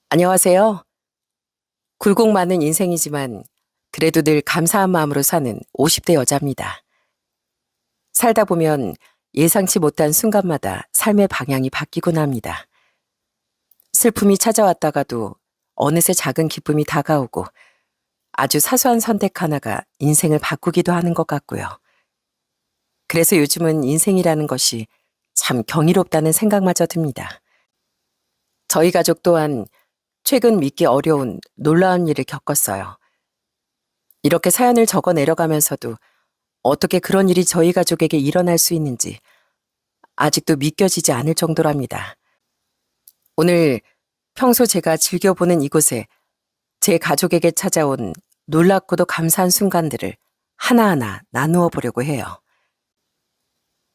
안녕하세요. 굴곡 많은 인생이지만 그래도 늘 감사한 마음으로 사는 50대 여자입니다. 살다 보면 예상치 못한 순간마다 삶의 방향이 바뀌곤 합니다. 슬픔이 찾아왔다가도 어느새 작은 기쁨이 다가오고 아주 사소한 선택 하나가 인생을 바꾸기도 하는 것 같고요. 그래서 요즘은 인생이라는 것이 참 경이롭다는 생각마저 듭니다. 저희 가족 또한 최근 믿기 어려운 놀라운 일을 겪었어요. 이렇게 사연을 적어 내려가면서도 어떻게 그런 일이 저희 가족에게 일어날 수 있는지 아직도 믿겨지지 않을 정도랍니다. 오늘 평소 제가 즐겨보는 이곳에 제 가족에게 찾아온 놀랍고도 감사한 순간들을 하나하나 나누어 보려고 해요.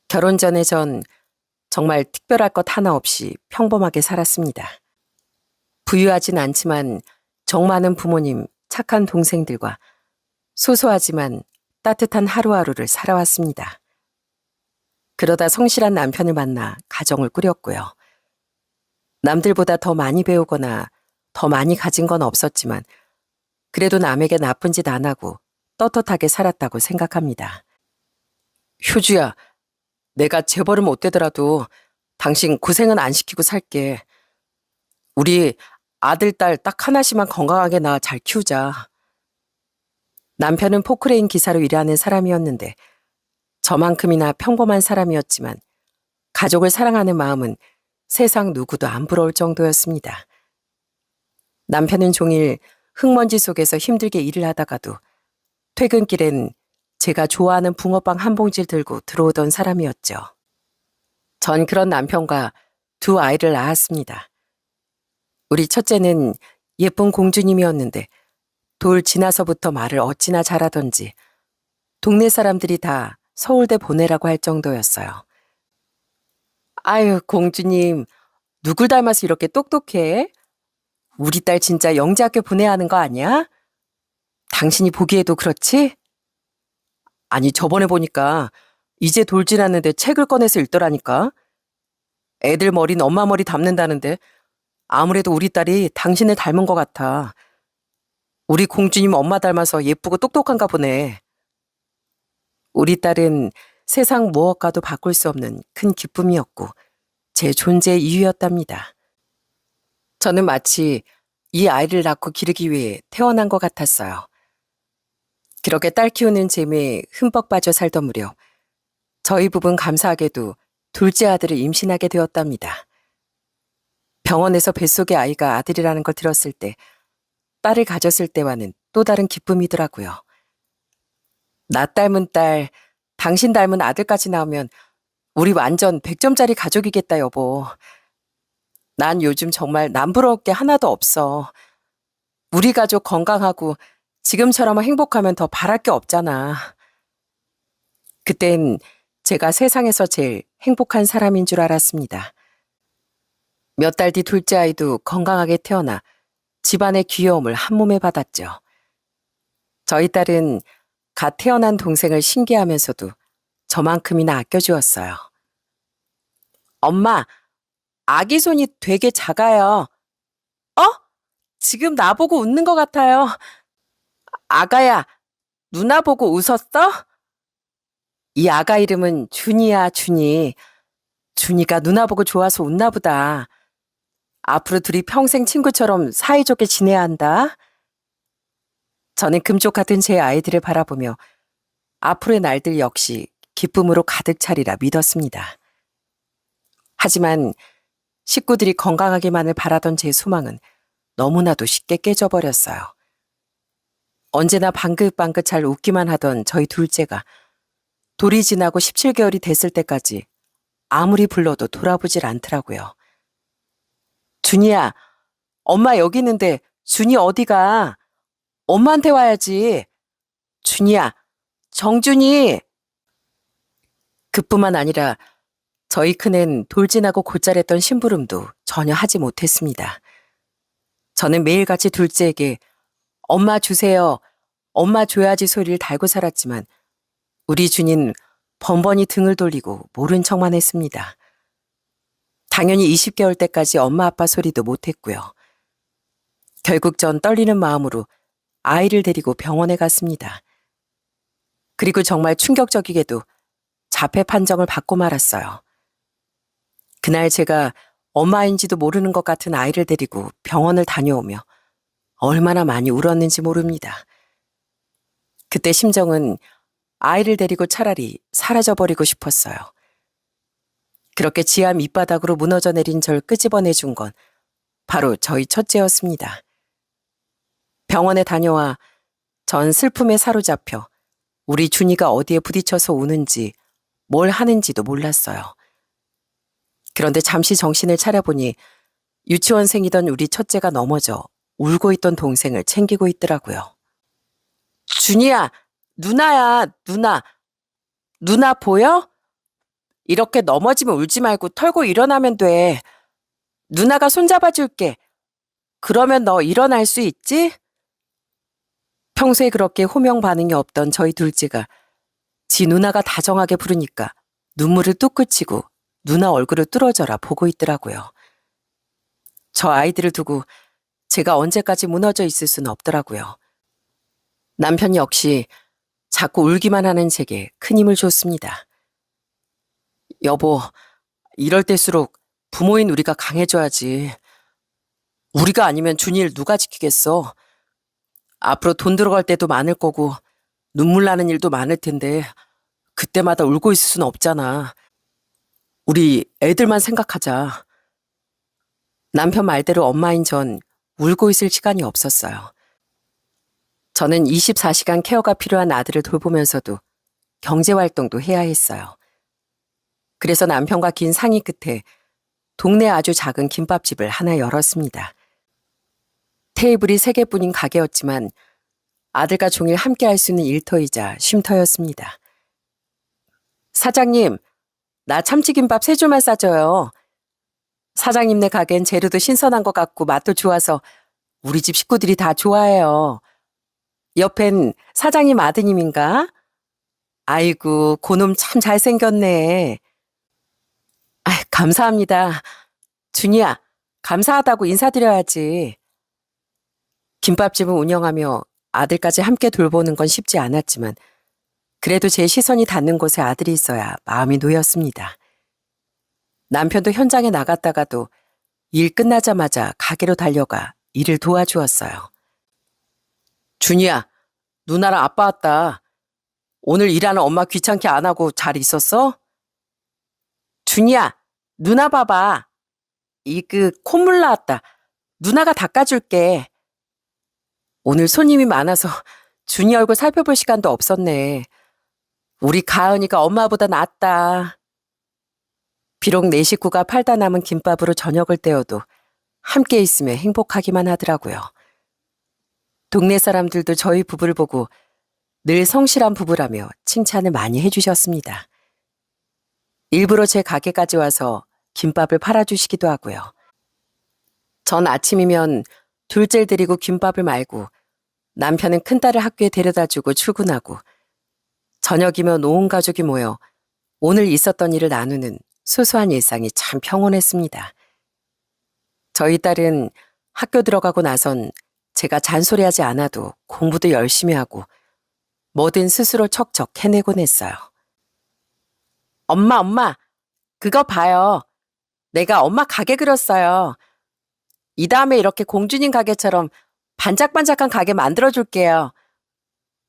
결혼 전에 전 정말 특별할 것 하나 없이 평범하게 살았습니다. 부유하진 않지만 정 많은 부모님, 착한 동생들과 소소하지만 따뜻한 하루하루를 살아왔습니다. 그러다 성실한 남편을 만나 가정을 꾸렸고요. 남들보다 더 많이 배우거나 더 많이 가진 건 없었지만 그래도 남에게 나쁜 짓 안 하고 떳떳하게 살았다고 생각합니다. 효주야, 내가 재벌은 못 되더라도 당신 고생은 안 시키고 살게. 우리 아들, 딸 딱 하나씩만 건강하게 낳아 잘 키우자. 남편은 포크레인 기사로 일하는 사람이었는데 저만큼이나 평범한 사람이었지만 가족을 사랑하는 마음은 세상 누구도 안 부러울 정도였습니다. 남편은 종일 흙먼지 속에서 힘들게 일을 하다가도 퇴근길엔 제가 좋아하는 붕어빵 한 봉지를 들고 들어오던 사람이었죠. 전 그런 남편과 두 아이를 낳았습니다. 우리 첫째는 예쁜 공주님이었는데 돌 지나서부터 말을 어찌나 잘하던지 동네 사람들이 다 서울대 보내라고 할 정도였어요. 아유, 공주님, 누굴 닮아서 이렇게 똑똑해? 우리 딸 진짜 영재학교 보내야 하는 거 아니야? 당신이 보기에도 그렇지? 아니, 저번에 보니까 이제 돌 지났는데 책을 꺼내서 읽더라니까. 애들 머리는 엄마 머리 닮는다는데 아무래도 우리 딸이 당신을 닮은 것 같아. 우리 공주님 엄마 닮아서 예쁘고 똑똑한가 보네. 우리 딸은 세상 무엇과도 바꿀 수 없는 큰 기쁨이었고 제 존재의 이유였답니다. 저는 마치 이 아이를 낳고 기르기 위해 태어난 것 같았어요. 그렇게 딸 키우는 재미에 흠뻑 빠져 살던 무렵 저희 부부는 감사하게도 둘째 아들을 임신하게 되었답니다. 병원에서 뱃속의 아이가 아들이라는 걸 들었을 때 딸을 가졌을 때와는 또 다른 기쁨이더라고요. 나 닮은 딸, 당신 닮은 아들까지 나오면 우리 완전 100점짜리 가족이겠다, 여보. 난 요즘 정말 남부러울 게 하나도 없어. 우리 가족 건강하고 지금처럼 행복하면 더 바랄 게 없잖아. 그땐 제가 세상에서 제일 행복한 사람인 줄 알았습니다. 몇 달 뒤 둘째 아이도 건강하게 태어나 집안의 귀여움을 한 몸에 받았죠. 저희 딸은 갓 태어난 동생을 신기하면서도 저만큼이나 아껴주었어요. 엄마, 아기 손이 되게 작아요. 어? 지금 나보고 웃는 것 같아요. 아가야, 누나 보고 웃었어? 이 아가 이름은 준이야, 준이. 준이가 누나 보고 좋아서 웃나 보다. 앞으로 둘이 평생 친구처럼 사이좋게 지내야 한다. 저는 금쪽 같은 제 아이들을 바라보며 앞으로의 날들 역시 기쁨으로 가득 차리라 믿었습니다. 하지만 식구들이 건강하기만을 바라던 제 소망은 너무나도 쉽게 깨져버렸어요. 언제나 방긋방긋 잘 웃기만 하던 저희 둘째가 돌이 지나고 17개월이 됐을 때까지 아무리 불러도 돌아보질 않더라고요. 준이야, 엄마 여기 있는데 준이 어디가? 엄마한테 와야지. 준이야, 정준이. 그뿐만 아니라 저희 큰애는 돌진하고 곧잘했던 심부름도 전혀 하지 못했습니다. 저는 매일같이 둘째에게 엄마 주세요, 엄마 줘야지 소리를 달고 살았지만 우리 준이는 번번이 등을 돌리고 모른 척만 했습니다. 당연히 20개월 때까지 엄마 아빠 소리도 못했고요. 결국 전 떨리는 마음으로 아이를 데리고 병원에 갔습니다. 그리고 정말 충격적이게도 자폐 판정을 받고 말았어요. 그날 제가 엄마인지도 모르는 것 같은 아이를 데리고 병원을 다녀오며 얼마나 많이 울었는지 모릅니다. 그때 심정은 아이를 데리고 차라리 사라져버리고 싶었어요. 그렇게 지하 밑바닥으로 무너져 내린 절 끄집어내준 건 바로 저희 첫째였습니다. 병원에 다녀와 전 슬픔에 사로잡혀 우리 준이가 어디에 부딪혀서 우는지 뭘 하는지도 몰랐어요. 그런데 잠시 정신을 차려보니 유치원생이던 우리 첫째가 넘어져 울고 있던 동생을 챙기고 있더라고요. 준이야, 누나야, 누나. 누나 보여? 이렇게 넘어지면 울지 말고 털고 일어나면 돼. 누나가 손잡아줄게. 그러면 너 일어날 수 있지? 평소에 그렇게 호명 반응이 없던 저희 둘째가 지 누나가 다정하게 부르니까 눈물을 뚝 그치고 누나 얼굴을 뚫어져라 보고 있더라고요. 저 아이들을 두고 제가 언제까지 무너져 있을 수는 없더라고요. 남편 역시 자꾸 울기만 하는 제게 큰 힘을 줬습니다. 여보, 이럴 때일수록 부모인 우리가 강해져야지. 우리가 아니면 준이를 누가 지키겠어? 앞으로 돈 들어갈 때도 많을 거고 눈물 나는 일도 많을 텐데 그때마다 울고 있을 수는 없잖아. 우리 애들만 생각하자. 남편 말대로 엄마인 전 울고 있을 시간이 없었어요. 저는 24시간 케어가 필요한 아들을 돌보면서도 경제활동도 해야 했어요. 그래서 남편과 긴 상의 끝에 동네 아주 작은 김밥집을 하나 열었습니다. 테이블이 3개뿐인 가게였지만 아들과 종일 함께 할 수 있는 일터이자 쉼터였습니다. 사장님, 나 참치김밥 3줄만 싸줘요. 사장님네 가게엔 재료도 신선한 것 같고 맛도 좋아서 우리 집 식구들이 다 좋아해요. 옆엔 사장님 아드님인가? 아이고, 고놈 참 잘생겼네. 감사합니다. 준이야, 감사하다고 인사드려야지. 김밥집을 운영하며 아들까지 함께 돌보는 건 쉽지 않았지만 그래도 제 시선이 닿는 곳에 아들이 있어야 마음이 놓였습니다. 남편도 현장에 나갔다가도 일 끝나자마자 가게로 달려가 일을 도와주었어요. 준이야, 누나랑 아빠 왔다. 오늘 일하는 엄마 귀찮게 안 하고 잘 있었어? 준이야, 누나 봐봐. 콧물 나왔다. 누나가 닦아줄게. 오늘 손님이 많아서 준이 얼굴 살펴볼 시간도 없었네. 우리 가은이가 엄마보다 낫다. 비록 내 식구가 팔다 남은 김밥으로 저녁을 때워도 함께 있으면 행복하기만 하더라고요. 동네 사람들도 저희 부부를 보고 늘 성실한 부부라며 칭찬을 많이 해주셨습니다. 일부러 제 가게까지 와서 김밥을 팔아주시기도 하고요. 전 아침이면 둘째를 데리고 김밥을 말고 남편은 큰딸을 학교에 데려다주고 출근하고 저녁이면 온 가족이 모여 오늘 있었던 일을 나누는 소소한 일상이 참 평온했습니다. 저희 딸은 학교 들어가고 나선 제가 잔소리하지 않아도 공부도 열심히 하고 뭐든 스스로 척척 해내곤 했어요. 엄마, 그거 봐요. 내가 엄마 가게 그렸어요. 이 다음에 이렇게 공주님 가게처럼 반짝반짝한 가게 만들어줄게요.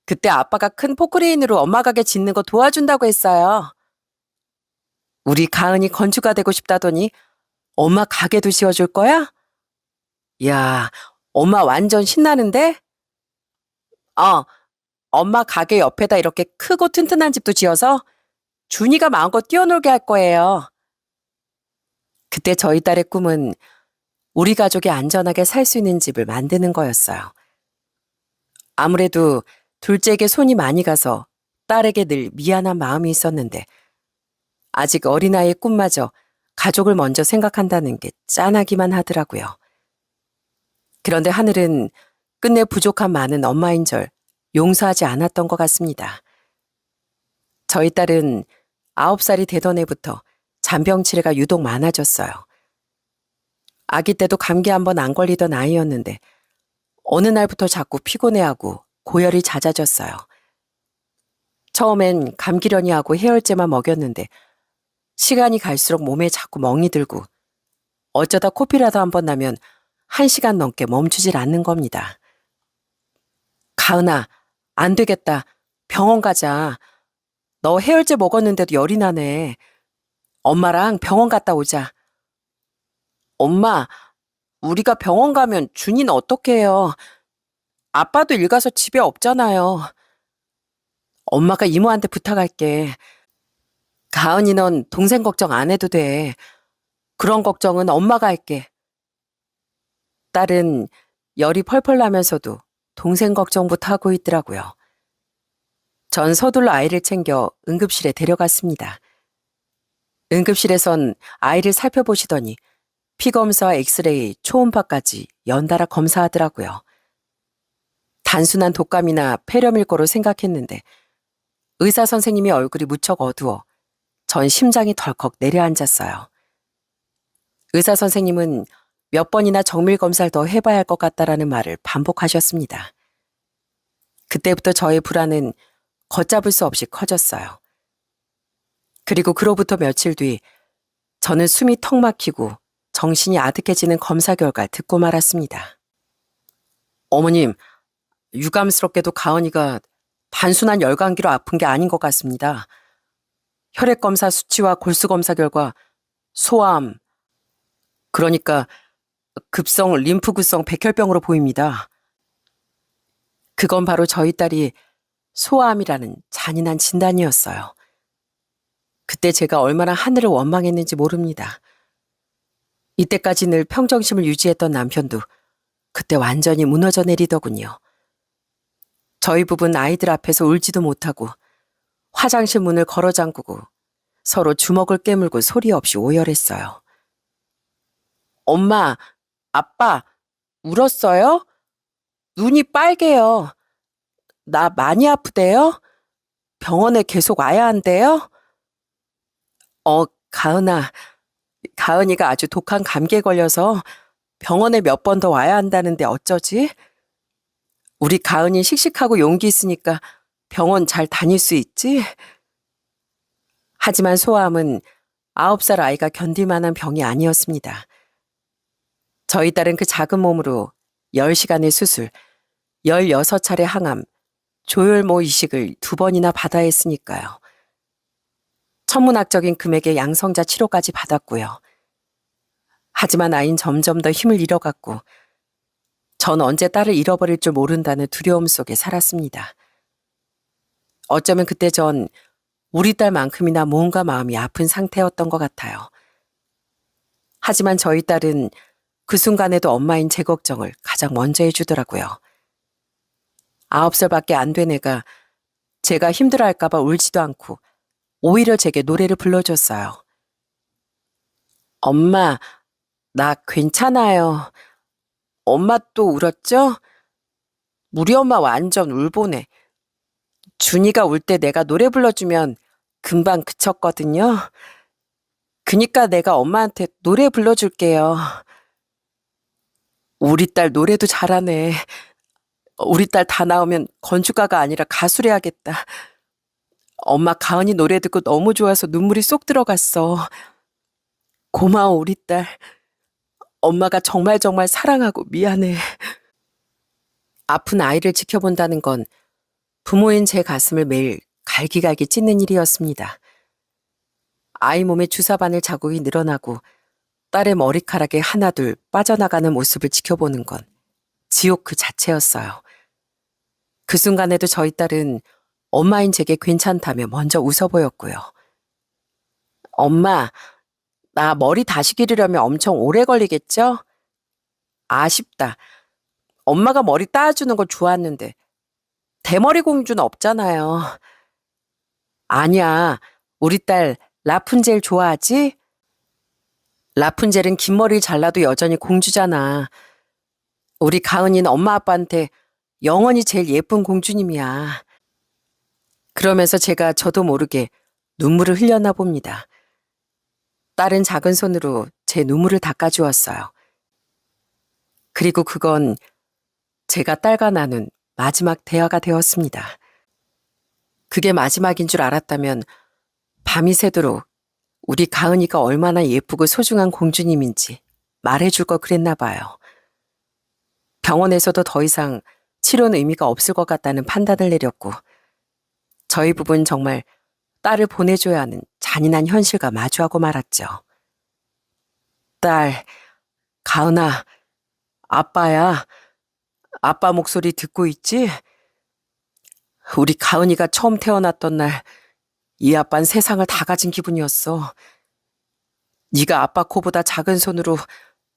그때 아빠가 큰 포크레인으로 엄마 가게 짓는 거 도와준다고 했어요. 우리 가은이 건축가 되고 싶다더니 엄마 가게도 지어줄 거야? 야, 엄마 완전 신나는데? 엄마 가게 옆에다 이렇게 크고 튼튼한 집도 지어서 준이가 마음껏 뛰어놀게 할 거예요. 그때 저희 딸의 꿈은 우리 가족이 안전하게 살 수 있는 집을 만드는 거였어요. 아무래도 둘째에게 손이 많이 가서 딸에게 늘 미안한 마음이 있었는데 아직 어린아이의 꿈마저 가족을 먼저 생각한다는 게 짠하기만 하더라고요. 그런데 하늘은 끝내 부족한 많은 엄마인 절 용서하지 않았던 것 같습니다. 저희 딸은 9살이 되던 해부터 잔병 치레가 유독 많아졌어요. 아기 때도 감기 한 번 안 걸리던 아이였는데 어느 날부터 자꾸 피곤해하고 고열이 잦아졌어요. 처음엔 감기련이하고 해열제만 먹였는데 시간이 갈수록 몸에 자꾸 멍이 들고 어쩌다 코피라도 한 번 나면 1시간 넘게 멈추질 않는 겁니다. 가은아, 안 되겠다. 병원 가자. 너 해열제 먹었는데도 열이 나네. 엄마랑 병원 갔다 오자. 엄마, 우리가 병원 가면 준이는 어떻게 해요? 아빠도 일 가서 집에 없잖아요. 엄마가 이모한테 부탁할게. 가은이 넌 동생 걱정 안 해도 돼. 그런 걱정은 엄마가 할게. 딸은 열이 펄펄 나면서도 동생 걱정부터 하고 있더라고요. 전 서둘러 아이를 챙겨 응급실에 데려갔습니다. 응급실에선 아이를 살펴보시더니 피검사와 엑스레이, 초음파까지 연달아 검사하더라고요. 단순한 독감이나 폐렴일 거로 생각했는데 의사 선생님이 얼굴이 무척 어두워 전 심장이 덜컥 내려앉았어요. 의사 선생님은 몇 번이나 정밀 검사를 더 해봐야 할 것 같다라는 말을 반복하셨습니다. 그때부터 저의 불안은 걷잡을 수 없이 커졌어요. 그리고 그로부터 며칠 뒤 저는 숨이 턱 막히고 정신이 아득해지는 검사 결과를 듣고 말았습니다. 어머님, 유감스럽게도 가은이가 단순한 열감기로 아픈 게 아닌 것 같습니다. 혈액검사 수치와 골수검사 결과 소암, 그러니까 급성 림프구성 백혈병으로 보입니다. 그건 바로 저희 딸이 소아암이라는 잔인한 진단이었어요. 그때 제가 얼마나 하늘을 원망했는지 모릅니다. 이때까지 늘 평정심을 유지했던 남편도 그때 완전히 무너져 내리더군요. 저희 부부는 아이들 앞에서 울지도 못하고 화장실 문을 걸어 잠그고 서로 주먹을 깨물고 소리 없이 오열했어요. 엄마, 아빠, 울었어요? 눈이 빨개요. 나 많이 아프대요? 병원에 계속 와야 한대요? 가은아, 가은이가 아주 독한 감기에 걸려서 병원에 몇 번 더 와야 한다는데 어쩌지? 우리 가은이 씩씩하고 용기 있으니까 병원 잘 다닐 수 있지? 하지만 소아암은 9살 아이가 견딜 만한 병이 아니었습니다. 저희 딸은 그 작은 몸으로 10시간의 수술, 16차례 항암, 조혈모 이식을 2번이나 받아야 했으니까요. 천문학적인 금액의 양성자 치료까지 받았고요. 하지만 아이는 점점 더 힘을 잃어갔고 전 언제 딸을 잃어버릴 줄 모른다는 두려움 속에 살았습니다. 어쩌면 그때 전 우리 딸만큼이나 몸과 마음이 아픈 상태였던 것 같아요. 하지만 저희 딸은 그 순간에도 엄마인 제 걱정을 가장 먼저 해주더라고요. 9살밖에 안 된 애가 제가 힘들어할까봐 울지도 않고 오히려 제게 노래를 불러줬어요. 엄마, 나 괜찮아요. 엄마 또 울었죠? 우리 엄마 완전 울보네. 준이가 울 때 내가 노래 불러주면 금방 그쳤거든요. 그니까 내가 엄마한테 노래 불러줄게요. 우리 딸 노래도 잘하네. 우리 딸 다 나오면 건축가가 아니라 가수를 해야겠다. 엄마 가은이 노래 듣고 너무 좋아서 눈물이 쏙 들어갔어. 고마워 우리 딸. 엄마가 정말 사랑하고 미안해. 아픈 아이를 지켜본다는 건 부모인 제 가슴을 매일 갈기갈기 찢는 일이었습니다. 아이 몸에 주사바늘 자국이 늘어나고 딸의 머리카락에 하나둘 빠져나가는 모습을 지켜보는 건 지옥 그 자체였어요. 그 순간에도 저희 딸은 엄마인 제게 괜찮다며 먼저 웃어 보였고요. 엄마, 나 머리 다시 기르려면 엄청 오래 걸리겠죠? 아쉽다. 엄마가 머리 따주는 걸 좋았는데 대머리 공주는 없잖아요. 아니야, 우리 딸 라푼젤 좋아하지? 라푼젤은 긴 머리를 잘라도 여전히 공주잖아. 우리 가은이는 엄마 아빠한테 영원히 제일 예쁜 공주님이야. 그러면서 제가 저도 모르게 눈물을 흘렸나 봅니다. 딸은 작은 손으로 제 눈물을 닦아주었어요. 그리고 그건 제가 딸과 나눈 마지막 대화가 되었습니다. 그게 마지막인 줄 알았다면 밤이 새도록 우리 가은이가 얼마나 예쁘고 소중한 공주님인지 말해줄 걸 그랬나 봐요. 병원에서도 더 이상 치료는 의미가 없을 것 같다는 판단을 내렸고 저희 부부는 정말 딸을 보내줘야 하는 잔인한 현실과 마주하고 말았죠. 딸, 가은아, 아빠야. 아빠 목소리 듣고 있지? 우리 가은이가 처음 태어났던 날 이 아빠는 세상을 다 가진 기분이었어. 네가 아빠 코보다 작은 손으로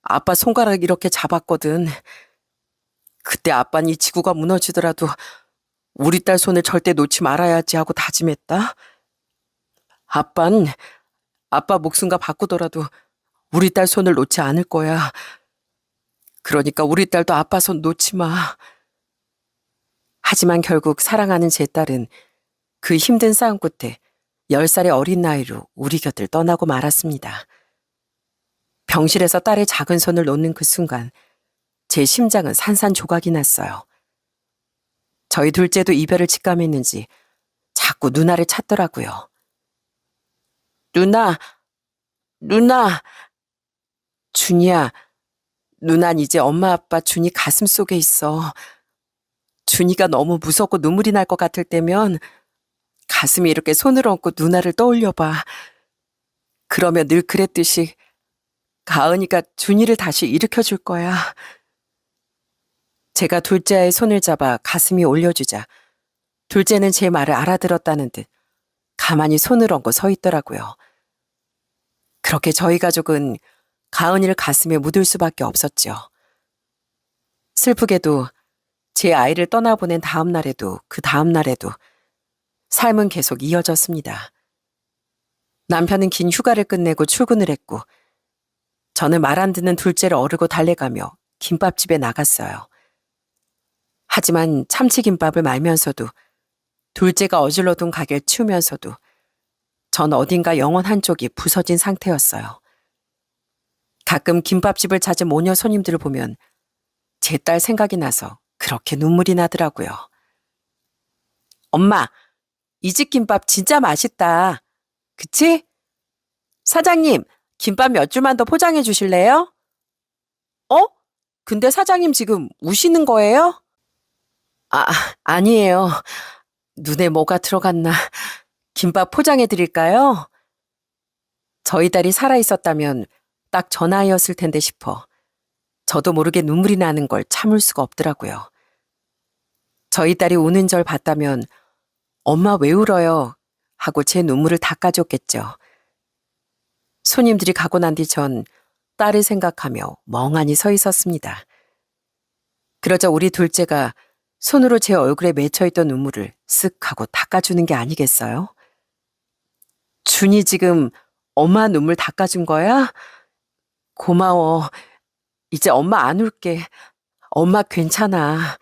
아빠 손가락 이렇게 잡았거든. 그때 아빠는 이 지구가 무너지더라도 우리 딸 손을 절대 놓지 말아야지 하고 다짐했다. 아빠는 아빠 목숨과 바꾸더라도 우리 딸 손을 놓지 않을 거야. 그러니까 우리 딸도 아빠 손 놓지 마. 하지만 결국 사랑하는 제 딸은 그 힘든 싸움 끝에 10살의 어린 나이로 우리 곁을 떠나고 말았습니다. 병실에서 딸의 작은 손을 놓는 그 순간 제 심장은 산산조각이 났어요. 저희 둘째도 이별을 직감했는지 자꾸 누나를 찾더라고요. 누나, 누나. 준이야, 누난 이제 엄마 아빠 준이 가슴 속에 있어. 준이가 너무 무섭고 눈물이 날 것 같을 때면 가슴에 이렇게 손을 얹고 누나를 떠올려봐. 그러면 늘 그랬듯이 가은이가 준이를 다시 일으켜줄 거야. 제가 둘째의 손을 잡아 가슴이 올려주자 둘째는 제 말을 알아들었다는 듯 가만히 손을 얹고 서 있더라고요. 그렇게 저희 가족은 가은이를 가슴에 묻을 수밖에 없었죠. 슬프게도 제 아이를 떠나보낸 다음 날에도 그 다음 날에도 삶은 계속 이어졌습니다. 남편은 긴 휴가를 끝내고 출근을 했고 저는 말 안 듣는 둘째를 어르고 달래가며 김밥집에 나갔어요. 하지만 참치김밥을 말면서도 둘째가 어질러둔 가게를 치우면서도 전 어딘가 영혼 한쪽이 부서진 상태였어요. 가끔 김밥집을 찾은 모녀 손님들을 보면 제 딸 생각이 나서 그렇게 눈물이 나더라고요. 엄마, 이 집 김밥 진짜 맛있다. 그치? 사장님, 김밥 몇 줄만 더 포장해 주실래요? 어? 근데 사장님 지금 우시는 거예요? 아니에요. 눈에 뭐가 들어갔나. 김밥 포장해 드릴까요? 저희 딸이 살아있었다면 딱 저 나이였을 텐데 싶어 저도 모르게 눈물이 나는 걸 참을 수가 없더라고요. 저희 딸이 우는 절 봤다면 엄마 왜 울어요? 하고 제 눈물을 닦아줬겠죠. 손님들이 가고 난 뒤 전 딸을 생각하며 멍하니 서 있었습니다. 그러자 우리 둘째가 손으로 제 얼굴에 맺혀있던 눈물을 쓱 하고 닦아주는 게 아니겠어요? 준이 지금 엄마 눈물 닦아준 거야? 고마워. 이제 엄마 안 울게. 엄마 괜찮아.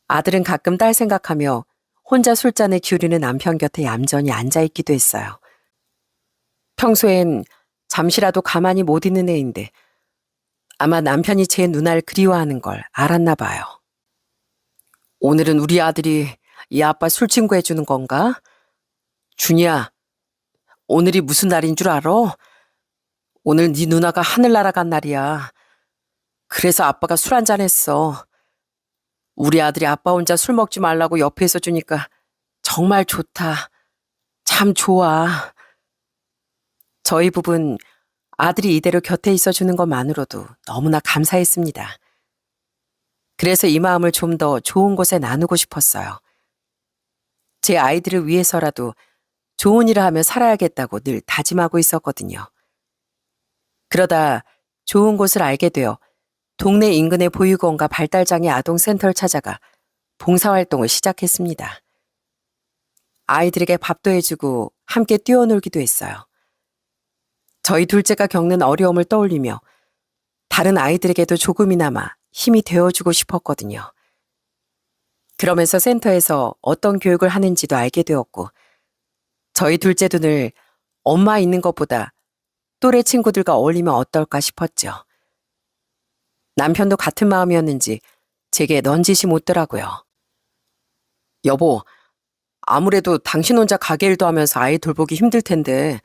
아들은 가끔 딸 생각하며 혼자 술잔에 기울이는 남편 곁에 얌전히 앉아있기도 했어요. 평소엔 잠시라도 가만히 못 있는 애인데 아마 남편이 제 누나를 그리워하는 걸 알았나 봐요. 오늘은 우리 아들이 이 아빠 술 친구 해주는 건가? 준이야, 오늘이 무슨 날인 줄 알아? 오늘 네 누나가 하늘 날아간 날이야. 그래서 아빠가 술 한잔 했어. 우리 아들이 아빠 혼자 술 먹지 말라고 옆에 있어 주니까 정말 좋다. 참 좋아. 저희 부부는 아들이 이대로 곁에 있어 주는 것만으로도 너무나 감사했습니다. 그래서 이 마음을 좀 더 좋은 곳에 나누고 싶었어요. 제 아이들을 위해서라도 좋은 일을 하며 살아야겠다고 늘 다짐하고 있었거든요. 그러다 좋은 곳을 알게 되어 동네 인근의 보육원과 발달장애 아동센터를 찾아가 봉사활동을 시작했습니다. 아이들에게 밥도 해주고 함께 뛰어놀기도 했어요. 저희 둘째가 겪는 어려움을 떠올리며 다른 아이들에게도 조금이나마 힘이 되어주고 싶었거든요. 그러면서 센터에서 어떤 교육을 하는지도 알게 되었고 저희 둘째도 늘 엄마 있는 것보다 또래 친구들과 어울리면 어떨까 싶었죠. 남편도 같은 마음이었는지 제게 넌지시 묻더라고요. 여보, 아무래도 당신 혼자 가게 일도 하면서 아이 돌보기 힘들 텐데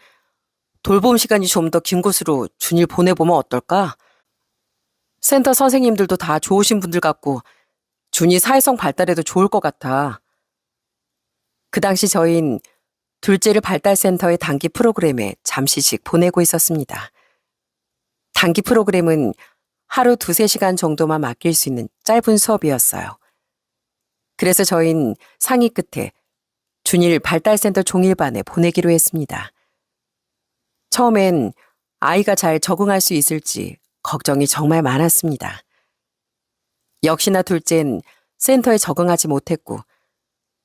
돌봄 시간이 좀 더 긴 곳으로 준일 보내보면 어떨까? 센터 선생님들도 다 좋으신 분들 같고 준이 사회성 발달에도 좋을 것 같아. 그 당시 저흰 둘째를 발달센터의 단기 프로그램에 잠시씩 보내고 있었습니다. 단기 프로그램은 하루 2~3시간 정도만 맡길 수 있는 짧은 수업이었어요. 그래서 저흰 상의 끝에 준일 발달센터 종일반에 보내기로 했습니다. 처음엔 아이가 잘 적응할 수 있을지 걱정이 정말 많았습니다. 역시나 둘째는 센터에 적응하지 못했고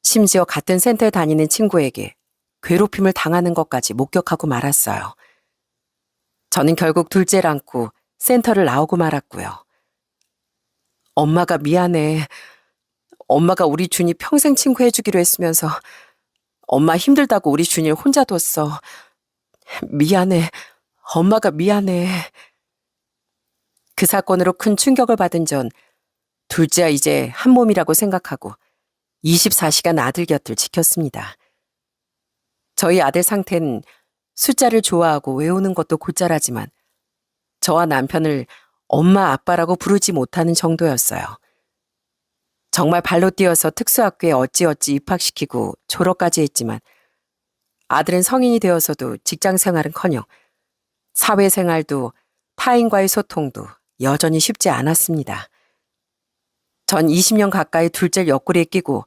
심지어 같은 센터에 다니는 친구에게 괴롭힘을 당하는 것까지 목격하고 말았어요. 저는 결국 둘째를 안고 센터를 나오고 말았고요. 엄마가 미안해. 엄마가 우리 준이 평생 친구 해주기로 했으면서 엄마 힘들다고 우리 준이를 혼자 뒀어. 미안해. 엄마가 미안해. 그 사건으로 큰 충격을 받은 전 둘째와 이제 한 몸이라고 생각하고 24시간 아들 곁을 지켰습니다. 저희 아들 상태는 숫자를 좋아하고 외우는 것도 곧잘하지만 저와 남편을 엄마 아빠라고 부르지 못하는 정도였어요. 정말 발로 뛰어서 특수학교에 어찌어찌 입학시키고 졸업까지 했지만 아들은 성인이 되어서도 직장 생활은커녕 사회생활도 타인과의 소통도 여전히 쉽지 않았습니다. 전 20년 가까이 둘째를 옆구리에 끼고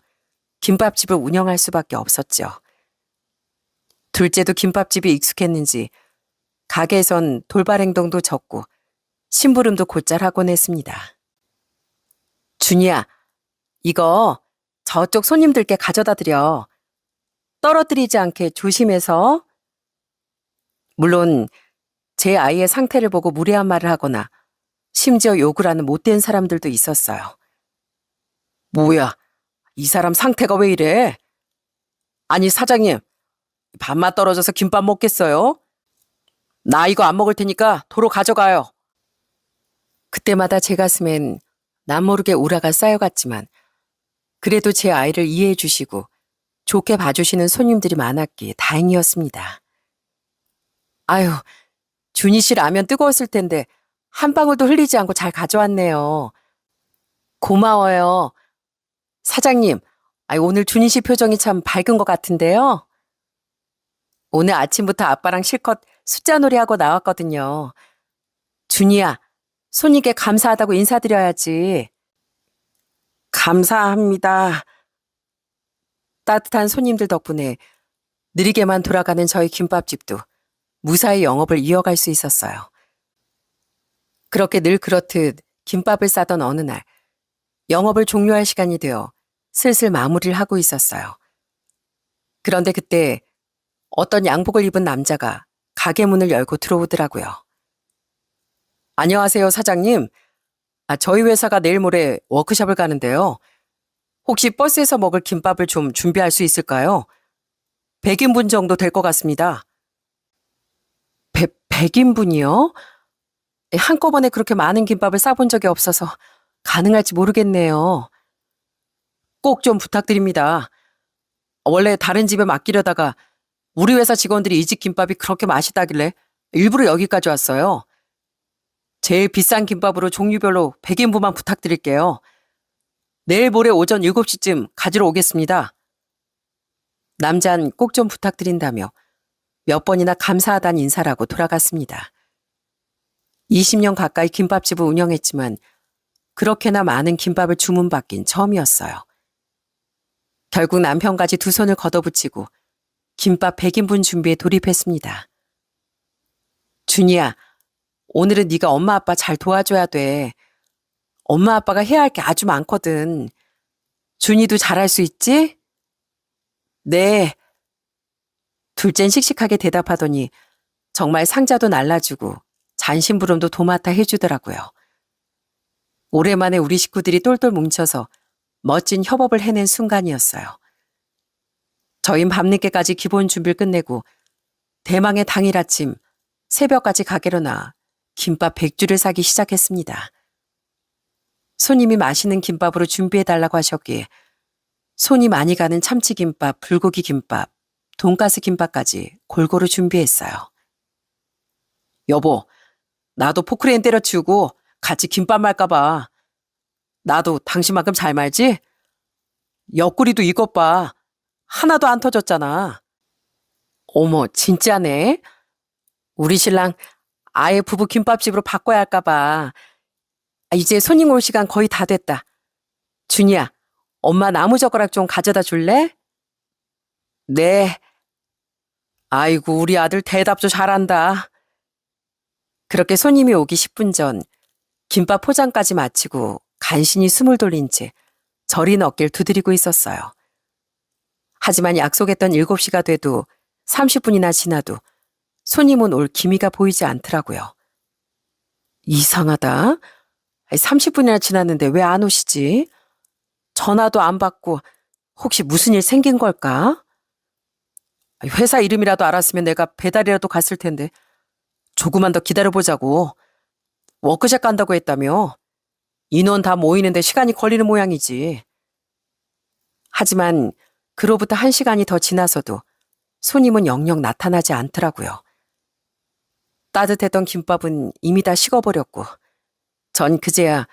김밥집을 운영할 수밖에 없었죠. 둘째도 김밥집이 익숙했는지 가게에선 돌발 행동도 적고 심부름도 곧잘 하곤 했습니다. 준이야, 이거 저쪽 손님들께 가져다 드려. 떨어뜨리지 않게 조심해서. 물론 제 아이의 상태를 보고 무례한 말을 하거나 심지어 욕을 하는 못된 사람들도 있었어요. 뭐야, 이 사람 상태가 왜 이래? 아니 사장님, 밥맛 떨어져서 김밥 먹겠어요? 나 이거 안 먹을 테니까 도로 가져가요. 그때마다 제 가슴엔 남모르게 우라가 쌓여갔지만 그래도 제 아이를 이해해 주시고 좋게 봐주시는 손님들이 많았기에 다행이었습니다. 아유, 준희 씨 라면 뜨거웠을 텐데 한 방울도 흘리지 않고 잘 가져왔네요. 고마워요. 사장님, 오늘 준희 씨 표정이 참 밝은 것 같은데요. 오늘 아침부터 아빠랑 실컷 숫자 놀이하고 나왔거든요. 준희야, 손님께 감사하다고 인사드려야지. 감사합니다. 따뜻한 손님들 덕분에 느리게만 돌아가는 저희 김밥집도 무사히 영업을 이어갈 수 있었어요. 그렇게 늘 그렇듯 김밥을 싸던 어느 날 영업을 종료할 시간이 되어 슬슬 마무리를 하고 있었어요. 그런데 그때 어떤 양복을 입은 남자가 가게 문을 열고 들어오더라고요. 안녕하세요, 사장님. 저희 회사가 내일 모레 워크숍을 가는데요. 혹시 버스에서 먹을 김밥을 좀 준비할 수 있을까요? 100인분 정도 될 것 같습니다. 100인분이요? 한꺼번에 그렇게 많은 김밥을 싸본 적이 없어서 가능할지 모르겠네요. 꼭 좀 부탁드립니다. 원래 다른 집에 맡기려다가 우리 회사 직원들이 이 집 김밥이 그렇게 맛있다길래 일부러 여기까지 왔어요. 제일 비싼 김밥으로 종류별로 100인분만 부탁드릴게요. 내일 모레 오전 7시쯤 가지러 오겠습니다. 남잔 꼭 좀 부탁드린다며 몇 번이나 감사하다는 인사라고 돌아갔습니다. 20년 가까이 김밥집을 운영했지만 그렇게나 많은 김밥을 주문받긴 처음이었어요. 결국 남편까지 두 손을 걷어붙이고 김밥 100인분 준비에 돌입했습니다. 준이야, 오늘은 네가 엄마 아빠 잘 도와줘야 돼. 엄마 아빠가 해야 할 게 아주 많거든. 준이도 잘할 수 있지? 네. 둘째는 씩씩하게 대답하더니 정말 상자도 날라주고 잔심부름도 도맡아 해주더라고요. 오랜만에 우리 식구들이 똘똘 뭉쳐서 멋진 협업을 해낸 순간이었어요. 저흰 밤늦게까지 기본 준비를 끝내고 대망의 당일 아침 새벽까지 가게로 나와 김밥 100주를 사기 시작했습니다. 손님이 맛있는 김밥으로 준비해달라고 하셨기에 손이 많이 가는 참치김밥, 불고기 김밥, 돈가스 김밥까지 골고루 준비했어요. 여보, 나도 포크레인 때려치우고 같이 김밥 말까봐. 나도 당신만큼 잘 말지? 옆구리도 이것 봐. 하나도 안 터졌잖아. 어머, 진짜네? 우리 신랑 아예 부부 김밥집으로 바꿔야 할까봐. 이제 손님 올 시간 거의 다 됐다. 준이야, 엄마 나무젓가락 좀 가져다 줄래? 네. 아이고, 우리 아들 대답도 잘한다. 그렇게 손님이 오기 10분 전 김밥 포장까지 마치고 간신히 숨을 돌린 채 저린 어깨를 두드리고 있었어요. 하지만 약속했던 7시가 돼도 30분이나 지나도 손님은 올 기미가 보이지 않더라고요. 이상하다. 30분이나 지났는데 왜 안 오시지? 전화도 안 받고 혹시 무슨 일 생긴 걸까? 회사 이름이라도 알았으면 내가 배달이라도 갔을 텐데 조금만 더 기다려보자고. 워크숍 간다고 했다며. 인원 다 모이는데 시간이 걸리는 모양이지. 하지만 그로부터 1시간이 더 지나서도 손님은 영영 나타나지 않더라고요. 따뜻했던 김밥은 이미 다 식어버렸고 전 그제야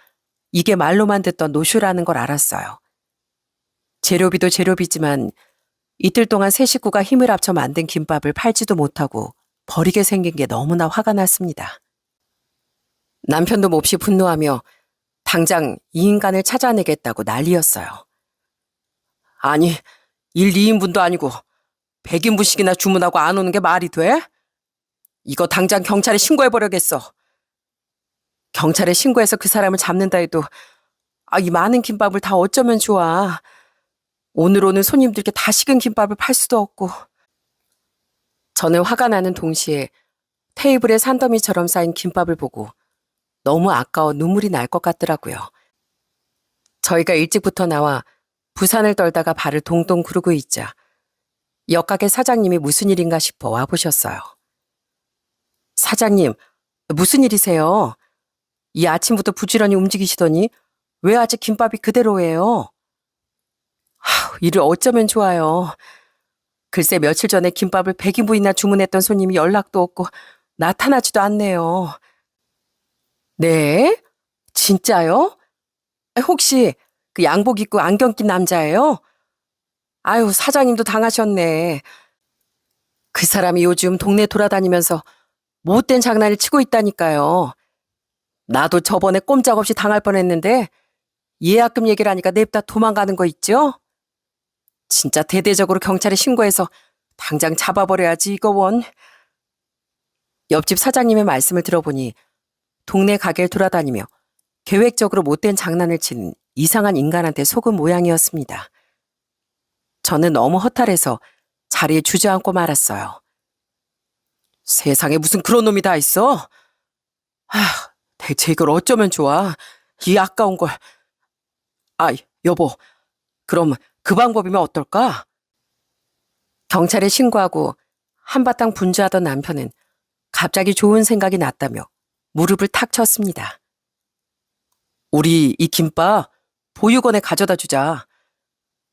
이게 말로만 듣던 노쇼라는 걸 알았어요. 재료비도 재료비지만 이틀 동안 세 식구가 힘을 합쳐 만든 김밥을 팔지도 못하고 버리게 생긴 게 너무나 화가 났습니다. 남편도 몹시 분노하며 당장 이 인간을 찾아내겠다고 난리였어요. 아니, 1, 2인분도 아니고 100인분씩이나 주문하고 안 오는 게 말이 돼? 이거 당장 경찰에 신고해버려야겠어. 경찰에 신고해서 그 사람을 잡는다 해도 이 많은 김밥을 다 어쩌면 좋아. 오늘 오는 손님들께 다 식은 김밥을 팔 수도 없고. 저는 화가 나는 동시에 테이블에 산더미처럼 쌓인 김밥을 보고 너무 아까워 눈물이 날 것 같더라고요. 저희가 일찍부터 나와 부산을 떨다가 발을 동동 구르고 있자 옆가게 사장님이 무슨 일인가 싶어 와보셨어요. 사장님, 무슨 일이세요? 이 아침부터 부지런히 움직이시더니 왜 아직 김밥이 그대로예요? 일을 어쩌면 좋아요. 글쎄 며칠 전에 김밥을 100인분이나 주문했던 손님이 연락도 없고 나타나지도 않네요. 네? 진짜요? 혹시 그 양복 입고 안경 낀 남자예요? 아유, 사장님도 당하셨네. 그 사람이 요즘 동네 돌아다니면서 못된 장난을 치고 있다니까요. 나도 저번에 꼼짝없이 당할 뻔했는데 예약금 얘기를 하니까 냅다 도망가는 거 있죠? 진짜 대대적으로 경찰에 신고해서 당장 잡아버려야지 이거 원. 옆집 사장님의 말씀을 들어보니 동네 가게를 돌아다니며 계획적으로 못된 장난을 치는 이상한 인간한테 속은 모양이었습니다. 저는 너무 허탈해서 자리에 주저앉고 말았어요. 세상에 무슨 그런 놈이 다 있어? 대체 이걸 어쩌면 좋아? 이 아까운 걸. 여보, 그럼 그 방법이면 어떨까? 경찰에 신고하고 한바탕 분주하던 남편은 갑자기 좋은 생각이 났다며 무릎을 탁 쳤습니다. 우리 이 김밥 보육원에 가져다 주자.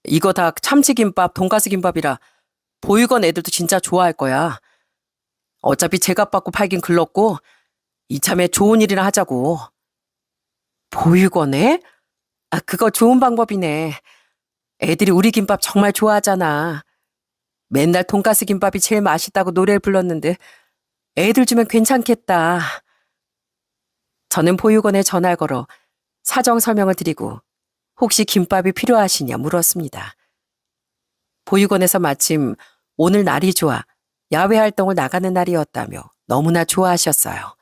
이거 다 참치김밥, 돈가스 김밥이라 보육원 애들도 진짜 좋아할 거야. 어차피 제값 받고 팔긴 글렀고 이참에 좋은 일이나 하자고. 보육원에? 그거 좋은 방법이네. 애들이 우리 김밥 정말 좋아하잖아. 맨날 돈가스 김밥이 제일 맛있다고 노래를 불렀는데 애들 주면 괜찮겠다. 저는 보육원에 전화를 걸어 사정 설명을 드리고 혹시 김밥이 필요하시냐 물었습니다. 보육원에서 마침 오늘 날이 좋아 야외 활동을 나가는 날이었다며 너무나 좋아하셨어요.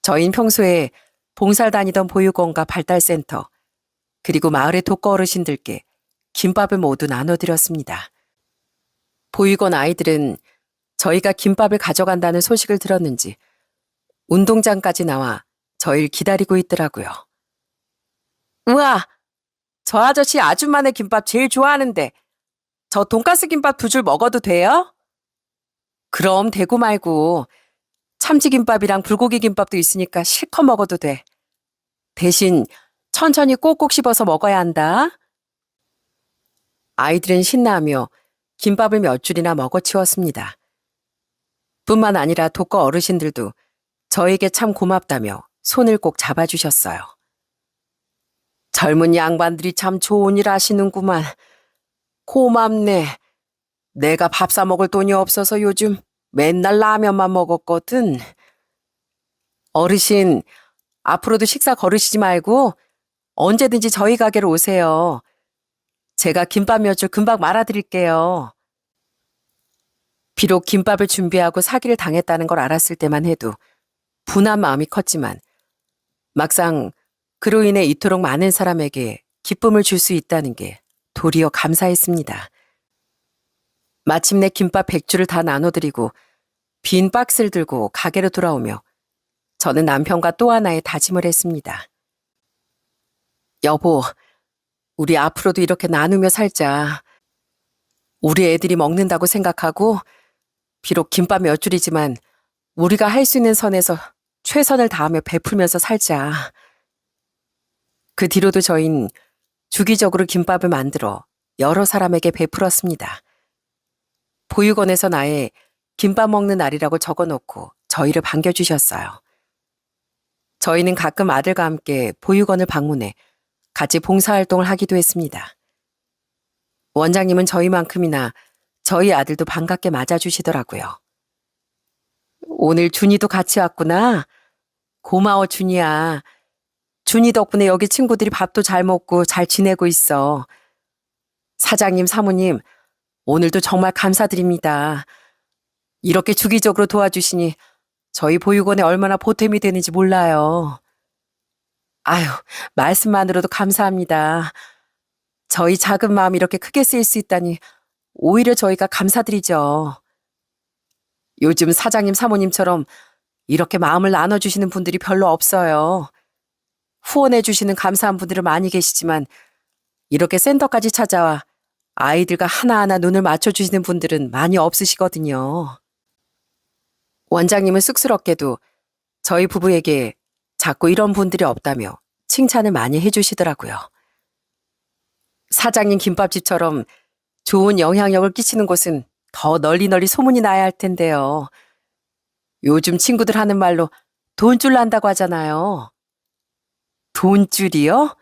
저희는 평소에 봉사를 다니던 보육원과 발달센터 그리고 마을의 독거 어르신들께 김밥을 모두 나눠드렸습니다. 보육원 아이들은 저희가 김밥을 가져간다는 소식을 들었는지 운동장까지 나와 저희를 기다리고 있더라고요. 우와, 저 아저씨 아줌마네 김밥 제일 좋아하는데 저 돈가스 김밥 2줄 먹어도 돼요? 그럼 되고 말고 참치김밥이랑 불고기 김밥도 있으니까 실컷 먹어도 돼. 대신 천천히 꼭꼭 씹어서 먹어야 한다. 아이들은 신나하며 김밥을 몇 줄이나 먹어치웠습니다. 뿐만 아니라 독거 어르신들도 저에게 참 고맙다며 손을 꼭 잡아주셨어요. 젊은 양반들이 참 좋은 일 하시는구만. 고맙네. 내가 밥 사 먹을 돈이 없어서 요즘 맨날 라면만 먹었거든. 어르신, 앞으로도 식사 거르시지 말고 언제든지 저희 가게로 오세요. 제가 김밥 몇 줄 금방 말아드릴게요. 비록 김밥을 준비하고 사기를 당했다는 걸 알았을 때만 해도 분한 마음이 컸지만 막상 그로 인해 이토록 많은 사람에게 기쁨을 줄 수 있다는 게 도리어 감사했습니다. 마침내 김밥 100줄을 다 나눠드리고 빈 박스를 들고 가게로 돌아오며 저는 남편과 또 하나의 다짐을 했습니다. 여보, 우리 앞으로도 이렇게 나누며 살자. 우리 애들이 먹는다고 생각하고 비록 김밥 몇 줄이지만 우리가 할 수 있는 선에서 최선을 다하며 베풀면서 살자. 그 뒤로도 저희는 주기적으로 김밥을 만들어 여러 사람에게 베풀었습니다. 보육원에서 나의 김밥 먹는 날이라고 적어놓고 저희를 반겨주셨어요. 저희는 가끔 아들과 함께 보육원을 방문해 같이 봉사활동을 하기도 했습니다. 원장님은 저희만큼이나 저희 아들도 반갑게 맞아주시더라고요. 오늘 준이도 같이 왔구나. 고마워, 준이야. 준이 덕분에 여기 친구들이 밥도 잘 먹고 잘 지내고 있어. 사장님, 사모님, 오늘도 정말 감사드립니다. 이렇게 주기적으로 도와주시니 저희 보육원에 얼마나 보탬이 되는지 몰라요. 아유, 말씀만으로도 감사합니다. 저희 작은 마음 이렇게 크게 쓰일 수 있다니 오히려 저희가 감사드리죠. 요즘 사장님, 사모님처럼 이렇게 마음을 나눠주시는 분들이 별로 없어요. 후원해주시는 감사한 분들은 많이 계시지만 이렇게 센터까지 찾아와 아이들과 하나하나 눈을 맞춰주시는 분들은 많이 없으시거든요. 원장님은 쑥스럽게도 저희 부부에게 자꾸 이런 분들이 없다며 칭찬을 많이 해주시더라고요. 사장님 김밥집처럼 좋은 영향력을 끼치는 곳은 더 널리 소문이 나야 할 텐데요. 요즘 친구들 하는 말로 돈줄 난다고 하잖아요. 돈줄이요?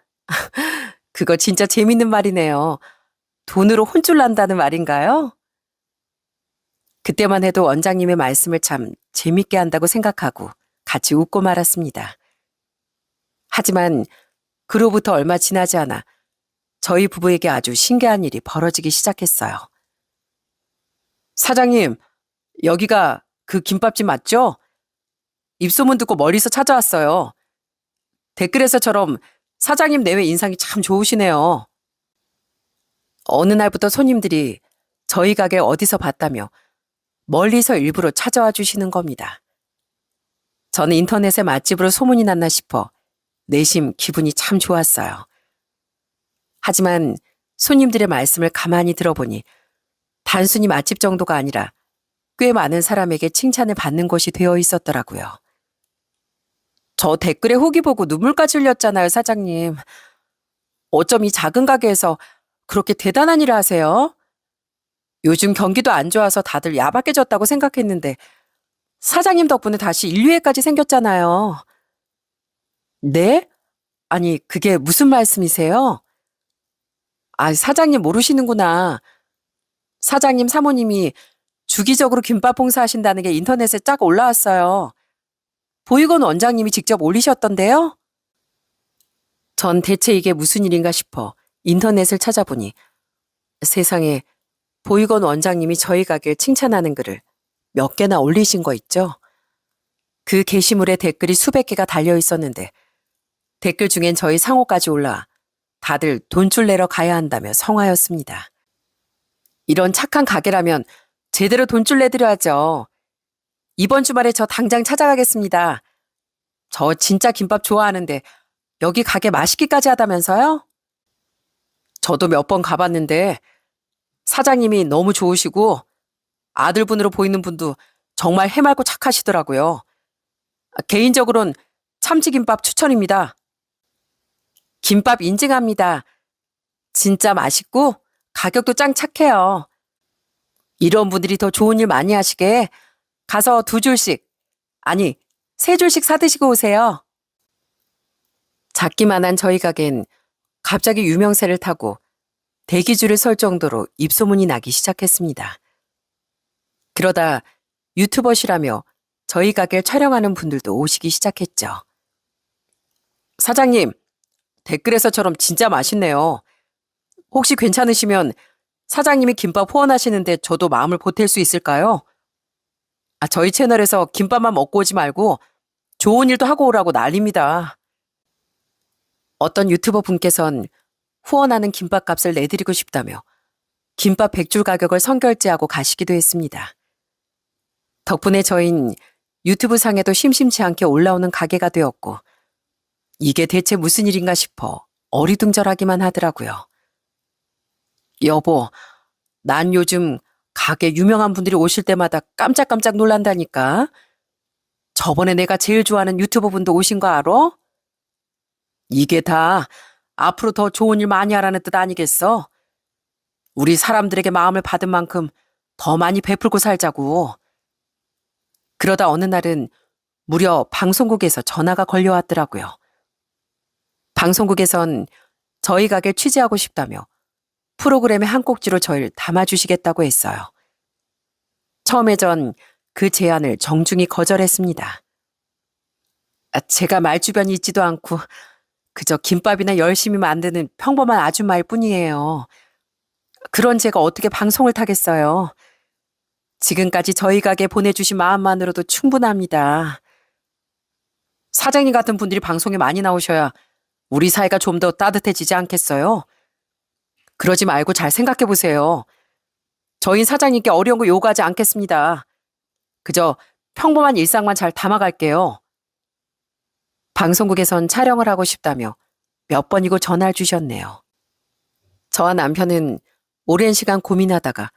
그거 진짜 재밌는 말이네요. 돈으로 혼줄 난다는 말인가요? 그때만 해도 원장님의 말씀을 참 재밌게 한다고 생각하고 같이 웃고 말았습니다. 하지만 그로부터 얼마 지나지 않아 저희 부부에게 아주 신기한 일이 벌어지기 시작했어요. 사장님, 여기가 그 김밥집 맞죠? 입소문 듣고 멀리서 찾아왔어요. 댓글에서처럼 사장님 내외 인상이 참 좋으시네요. 어느 날부터 손님들이 저희 가게 어디서 봤다며 멀리서 일부러 찾아와 주시는 겁니다. 저는 인터넷에 맛집으로 소문이 났나 싶어 내심 기분이 참 좋았어요. 하지만 손님들의 말씀을 가만히 들어보니 단순히 맛집 정도가 아니라 꽤 많은 사람에게 칭찬을 받는 곳이 되어 있었더라고요. 저 댓글에 후기 보고 눈물까지 흘렸잖아요, 사장님. 어쩜 이 작은 가게에서 그렇게 대단한 일을 하세요? 요즘 경기도 안 좋아서 다들 야박해졌다고 생각했는데 사장님 덕분에 다시 인류애까지 생겼잖아요. 네? 아니, 그게 무슨 말씀이세요? 아, 사장님 모르시는구나. 사장님 사모님이 주기적으로 김밥 봉사하신다는 게 인터넷에 쫙 올라왔어요. 보육원 원장님이 직접 올리셨던데요? 전 대체 이게 무슨 일인가 싶어 인터넷을 찾아보니 세상에 보육원 원장님이 저희 가게를 칭찬하는 글을 몇 개나 올리신 거 있죠? 그 게시물에 댓글이 수백 개가 달려 있었는데 댓글 중엔 저희 상호까지 올라 다들 돈줄 내러 가야 한다며 성화였습니다. 이런 착한 가게라면 제대로 돈줄 내드려야죠. 이번 주말에 저 당장 찾아가겠습니다. 저 진짜 김밥 좋아하는데 여기 가게 맛있기까지 하다면서요? 저도 몇 번 가봤는데 사장님이 너무 좋으시고 아들분으로 보이는 분도 정말 해맑고 착하시더라고요. 개인적으로는 참치김밥 추천입니다. 김밥 인증합니다. 진짜 맛있고 가격도 짱 착해요. 이런 분들이 더 좋은 일 많이 하시게 가서 2줄씩, 아니 3줄씩 사드시고 오세요. 작기만 한 저희 가게는 갑자기 유명세를 타고 대기줄을 설 정도로 입소문이 나기 시작했습니다. 그러다 유튜버시라며 저희 가게를 촬영하는 분들도 오시기 시작했죠. 사장님, 댓글에서처럼 진짜 맛있네요. 혹시 괜찮으시면 사장님이 김밥 후원하시는데 저도 마음을 보탤 수 있을까요? 저희 채널에서 김밥만 먹고 오지 말고 좋은 일도 하고 오라고 난립니다. 어떤 유튜버 분께선 후원하는 김밥 값을 내드리고 싶다며 김밥 100줄 가격을 선결제하고 가시기도 했습니다. 덕분에 저흰 유튜브 상에도 심심치 않게 올라오는 가게가 되었고, 이게 대체 무슨 일인가 싶어 어리둥절하기만 하더라고요. 여보, 난 요즘 가게 유명한 분들이 오실 때마다 깜짝깜짝 놀란다니까. 저번에 내가 제일 좋아하는 유튜버 분도 오신 거 알아? 이게 다 앞으로 더 좋은 일 많이 하라는 뜻 아니겠어? 우리 사람들에게 마음을 받은 만큼 더 많이 베풀고 살자고. 그러다 어느 날은 무려 방송국에서 전화가 걸려왔더라고요. 방송국에선 저희 가게를 취재하고 싶다며 프로그램의 한 꼭지로 저희를 담아주시겠다고 했어요. 처음에 전 그 제안을 정중히 거절했습니다. 제가 말주변이 있지도 않고 그저 김밥이나 열심히 만드는 평범한 아줌마일 뿐이에요. 그런 제가 어떻게 방송을 타겠어요. 지금까지 저희 가게 보내주신 마음만으로도 충분합니다. 사장님 같은 분들이 방송에 많이 나오셔야 우리 사이가 좀 더 따뜻해지지 않겠어요? 그러지 말고 잘 생각해 보세요. 저희 사장님께 어려운 거 요구하지 않겠습니다. 그저 평범한 일상만 잘 담아갈게요. 방송국에선 촬영을 하고 싶다며 몇 번이고 전화를 주셨네요. 저와 남편은 오랜 시간 고민하다가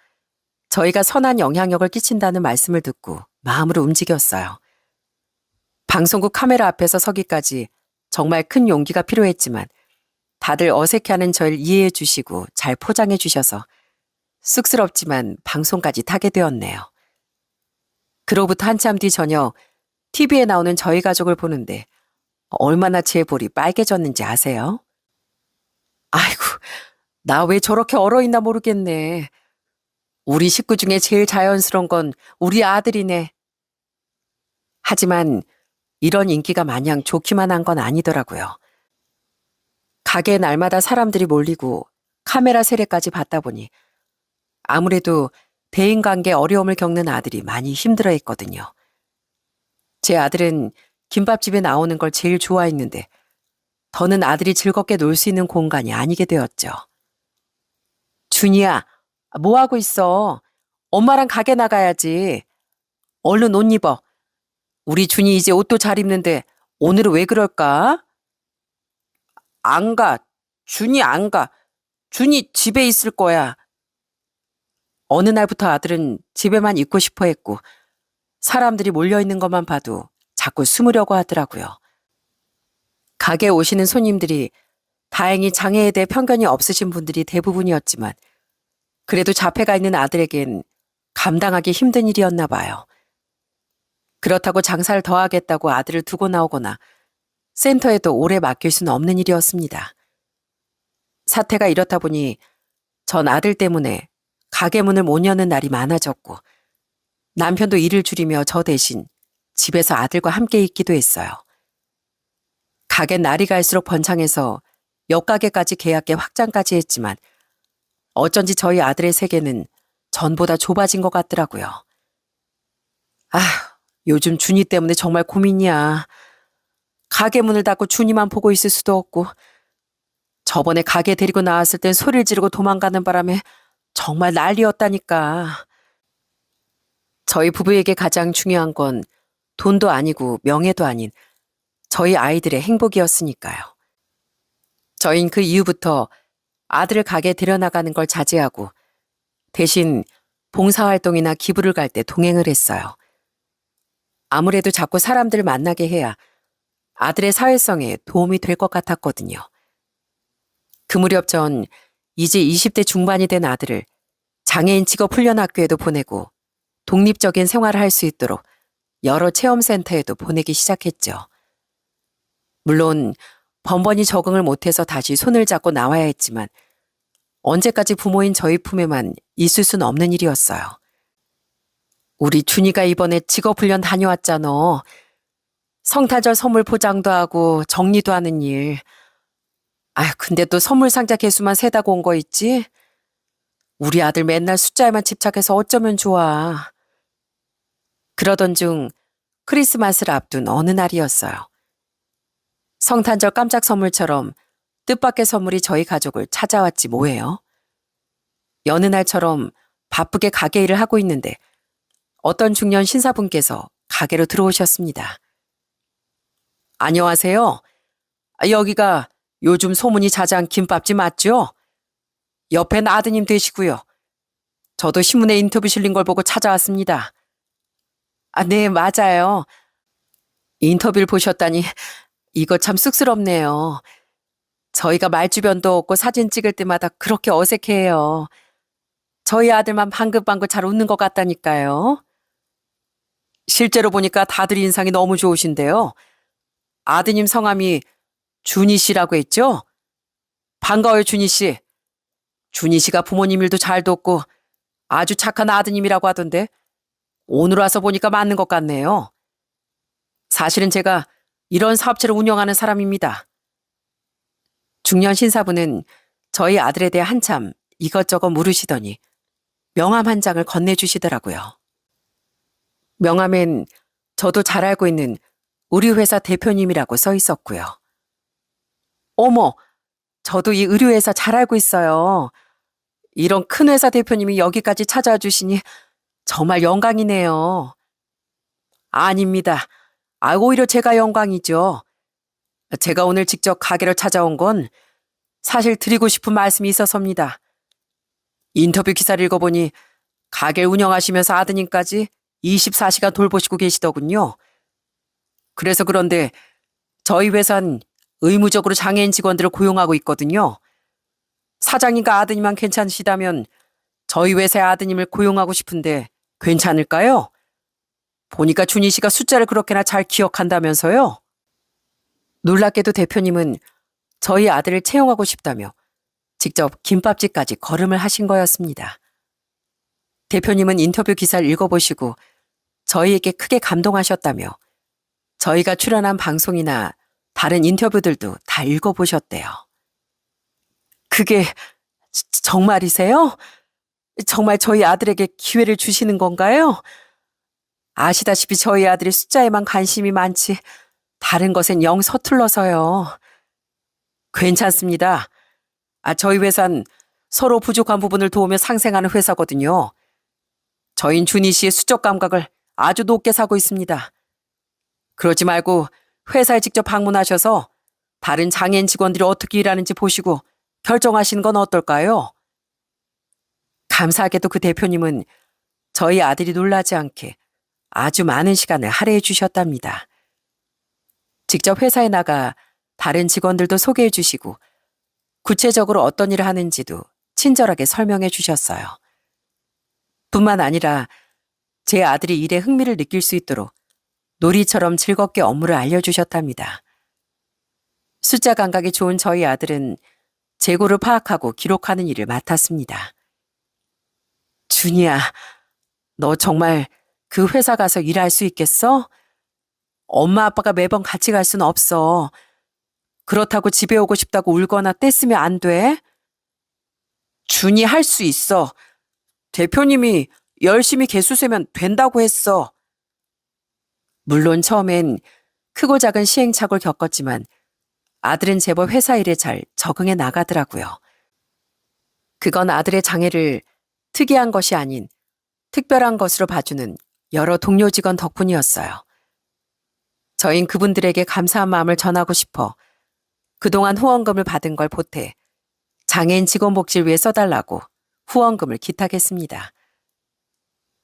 저희가 선한 영향력을 끼친다는 말씀을 듣고 마음으로 움직였어요. 방송국 카메라 앞에서 서기까지 정말 큰 용기가 필요했지만 다들 어색해하는 저를 이해해 주시고 잘 포장해 주셔서 쑥스럽지만 방송까지 타게 되었네요. 그로부터 한참 뒤 저녁 TV에 나오는 저희 가족을 보는데 얼마나 제 볼이 빨개졌는지 아세요? 아이고, 나 왜 저렇게 얼어있나 모르겠네. 우리 식구 중에 제일 자연스러운 건 우리 아들이네. 하지만 이런 인기가 마냥 좋기만 한 건 아니더라고요. 가게 날마다 사람들이 몰리고 카메라 세례까지 받다 보니 아무래도 대인관계 어려움을 겪는 아들이 많이 힘들어했거든요. 제 아들은 김밥집에 나오는 걸 제일 좋아했는데 더는 아들이 즐겁게 놀 수 있는 공간이 아니게 되었죠. 준이야, 뭐 하고 있어? 엄마랑 가게 나가야지. 얼른 옷 입어. 우리 준이 이제 옷도 잘 입는데 오늘은 왜 그럴까? 안 가. 준이 안 가. 준이 집에 있을 거야. 어느 날부터 아들은 집에만 있고 싶어 했고 사람들이 몰려있는 것만 봐도 자꾸 숨으려고 하더라고요. 가게에 오시는 손님들이 다행히 장애에 대해 편견이 없으신 분들이 대부분이었지만 그래도 자폐가 있는 아들에겐 감당하기 힘든 일이었나 봐요. 그렇다고 장사를 더 하겠다고 아들을 두고 나오거나 센터에도 오래 맡길 수는 없는 일이었습니다. 사태가 이렇다 보니 전 아들 때문에 가게 문을 못 여는 날이 많아졌고 남편도 일을 줄이며 저 대신 집에서 아들과 함께 있기도 했어요. 가게 날이 갈수록 번창해서 옆가게까지 계약계 확장까지 했지만 어쩐지 저희 아들의 세계는 전보다 좁아진 것 같더라고요. 요즘 준이 때문에 정말 고민이야. 가게 문을 닫고 준이만 보고 있을 수도 없고 저번에 가게 데리고 나왔을 땐 소리를 지르고 도망가는 바람에 정말 난리였다니까. 저희 부부에게 가장 중요한 건 돈도 아니고 명예도 아닌 저희 아이들의 행복이었으니까요. 저흰 그 이후부터 아들을 가게에 데려나가는 걸 자제하고 대신 봉사활동이나 기부를 갈 때 동행을 했어요. 아무래도 자꾸 사람들을 만나게 해야 아들의 사회성에 도움이 될 것 같았거든요. 그 무렵 전 이제 20대 중반이 된 아들을 장애인 직업 훈련학교에도 보내고 독립적인 생활을 할 수 있도록 여러 체험센터에도 보내기 시작했죠. 물론 번번이 적응을 못해서 다시 손을 잡고 나와야 했지만 언제까지 부모인 저희 품에만 있을 수는 없는 일이었어요. 우리 준이가 이번에 직업훈련 다녀왔잖아. 성탄절 선물 포장도 하고 정리도 하는 일. 아휴, 근데 또 선물 상자 개수만 세다고 온 거 있지? 우리 아들 맨날 숫자에만 집착해서 어쩌면 좋아. 그러던 중 크리스마스를 앞둔 어느 날이었어요. 성탄절 깜짝 선물처럼 뜻밖의 선물이 저희 가족을 찾아왔지 뭐예요. 여느 날처럼 바쁘게 가게 일을 하고 있는데 어떤 중년 신사분께서 가게로 들어오셨습니다. 안녕하세요. 여기가 요즘 소문이 자자한 김밥집 맞죠? 옆엔 아드님 되시고요. 저도 신문에 인터뷰 실린 걸 보고 찾아왔습니다. 네, 맞아요. 인터뷰를 보셨다니 이거 참 쑥스럽네요. 저희가 말주변도 없고 사진 찍을 때마다 그렇게 어색해해요. 저희 아들만 방긋방긋 잘 웃는 것 같다니까요. 실제로 보니까 다들 인상이 너무 좋으신데요. 아드님 성함이 준희 씨라고 했죠? 반가워요, 준희 씨. 준희 씨가 부모님 일도 잘 돕고 아주 착한 아드님이라고 하던데 오늘 와서 보니까 맞는 것 같네요. 사실은 제가 이런 사업체를 운영하는 사람입니다. 중년 신사분은 저희 아들에 대해 한참 이것저것 물으시더니 명함 한 장을 건네주시더라고요. 명함엔 저도 잘 알고 있는 우리 회사 대표님이라고 써 있었고요. 어머, 저도 이 의류회사 잘 알고 있어요. 이런 큰 회사 대표님이 여기까지 찾아와 주시니 정말 영광이네요. 아닙니다. 오히려 제가 영광이죠. 제가 오늘 직접 가게로 찾아온 건 사실 드리고 싶은 말씀이 있어서입니다. 인터뷰 기사를 읽어보니 가게를 운영하시면서 아드님까지 24시간 돌보시고 계시더군요. 그래서 그런데 저희 회사는 의무적으로 장애인 직원들을 고용하고 있거든요. 사장님과 아드님만 괜찮으시다면 저희 회사의 아드님을 고용하고 싶은데 괜찮을까요? 보니까 준희 씨가 숫자를 그렇게나 잘 기억한다면서요? 놀랍게도 대표님은 저희 아들을 채용하고 싶다며 직접 김밥집까지 걸음을 하신 거였습니다. 대표님은 인터뷰 기사를 읽어보시고 저희에게 크게 감동하셨다며 저희가 출연한 방송이나 다른 인터뷰들도 다 읽어보셨대요. 그게 정말이세요? 정말 저희 아들에게 기회를 주시는 건가요? 아시다시피 저희 아들이 숫자에만 관심이 많지 다른 것엔 영 서툴러서요. 괜찮습니다. 저희 회사는 서로 부족한 부분을 도우며 상생하는 회사거든요. 저희는 준희 씨의 수적 감각을 아주 높게 사고 있습니다. 그러지 말고 회사에 직접 방문하셔서 다른 장애인 직원들이 어떻게 일하는지 보시고 결정하시는 건 어떨까요? 감사하게도 그 대표님은 저희 아들이 놀라지 않게 아주 많은 시간을 할애해 주셨답니다. 직접 회사에 나가 다른 직원들도 소개해 주시고 구체적으로 어떤 일을 하는지도 친절하게 설명해 주셨어요. 뿐만 아니라 제 아들이 일에 흥미를 느낄 수 있도록 놀이처럼 즐겁게 업무를 알려주셨답니다. 숫자 감각이 좋은 저희 아들은 재고를 파악하고 기록하는 일을 맡았습니다. 준이야, 너 정말 그 회사 가서 일할 수 있겠어? 엄마 아빠가 매번 같이 갈 순 없어. 그렇다고 집에 오고 싶다고 울거나 떼쓰면 안 돼. 준이 할 수 있어. 대표님이 열심히 개수 세면 된다고 했어. 물론 처음엔 크고 작은 시행착오를 겪었지만 아들은 제법 회사 일에 잘 적응해 나가더라고요. 그건 아들의 장애를 특이한 것이 아닌 특별한 것으로 봐주는 여러 동료 직원 덕분이었어요. 저흰 그분들에게 감사한 마음을 전하고 싶어 그동안 후원금을 받은 걸 보태 장애인 직원 복지를 위해 써달라고 후원금을 기탁했습니다.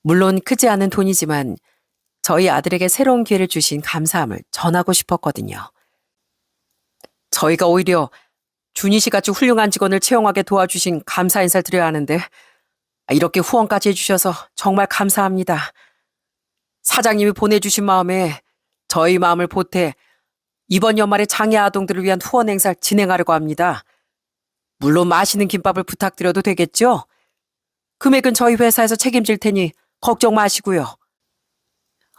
물론 크지 않은 돈이지만 저희 아들에게 새로운 기회를 주신 감사함을 전하고 싶었거든요. 저희가 오히려 준희 씨 같이 훌륭한 직원을 채용하게 도와주신 감사 인사를 드려야 하는데 이렇게 후원까지 해주셔서 정말 감사합니다. 사장님이 보내주신 마음에 저희 마음을 보태 이번 연말에 장애 아동들을 위한 후원 행사를 진행하려고 합니다. 물론 맛있는 김밥을 부탁드려도 되겠죠? 금액은 저희 회사에서 책임질 테니 걱정 마시고요.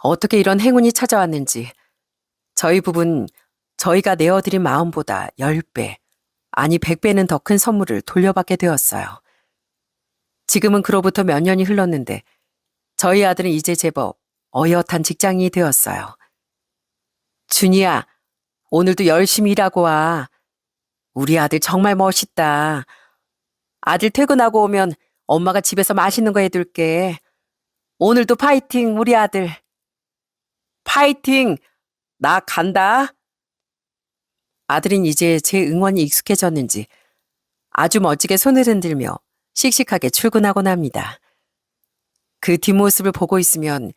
어떻게 이런 행운이 찾아왔는지 저희 부부는 저희가 내어드린 마음보다 10배, 아니 100배는 더 큰 선물을 돌려받게 되었어요. 지금은 그로부터 몇 년이 흘렀는데 저희 아들은 이제 제법 어엿한 직장인이 되었어요. 준이야, 오늘도 열심히 일하고 와. 우리 아들 정말 멋있다. 아들 퇴근하고 오면 엄마가 집에서 맛있는 거 해둘게. 오늘도 파이팅, 우리 아들. 파이팅! 나 간다. 아들은 이제 제 응원이 익숙해졌는지 아주 멋지게 손을 흔들며 씩씩하게 출근하곤 합니다. 그 뒷모습을 보고 있으면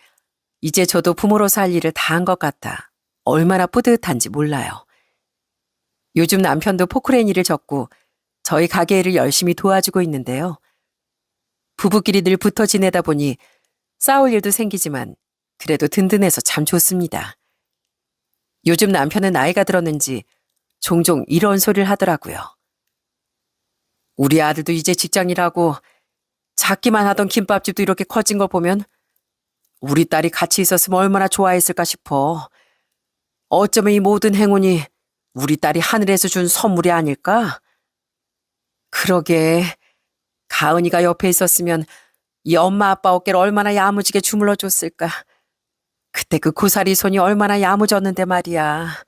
이제 저도 부모로서 할 일을 다 한 것 같아 얼마나 뿌듯한지 몰라요. 요즘 남편도 포크레인 일을 접고 저희 가게 일을 열심히 도와주고 있는데요. 부부끼리 늘 붙어 지내다 보니 싸울 일도 생기지만 그래도 든든해서 참 좋습니다. 요즘 남편은 나이가 들었는지 종종 이런 소리를 하더라고요. 우리 아들도 이제 직장이라고 작기만 하던 김밥집도 이렇게 커진 걸 보면 우리 딸이 같이 있었으면 얼마나 좋아했을까 싶어. 어쩌면 이 모든 행운이 우리 딸이 하늘에서 준 선물이 아닐까? 그러게, 가은이가 옆에 있었으면 이 엄마 아빠 어깨를 얼마나 야무지게 주물러 줬을까. 그때 그 고사리 손이 얼마나 야무졌는데 말이야.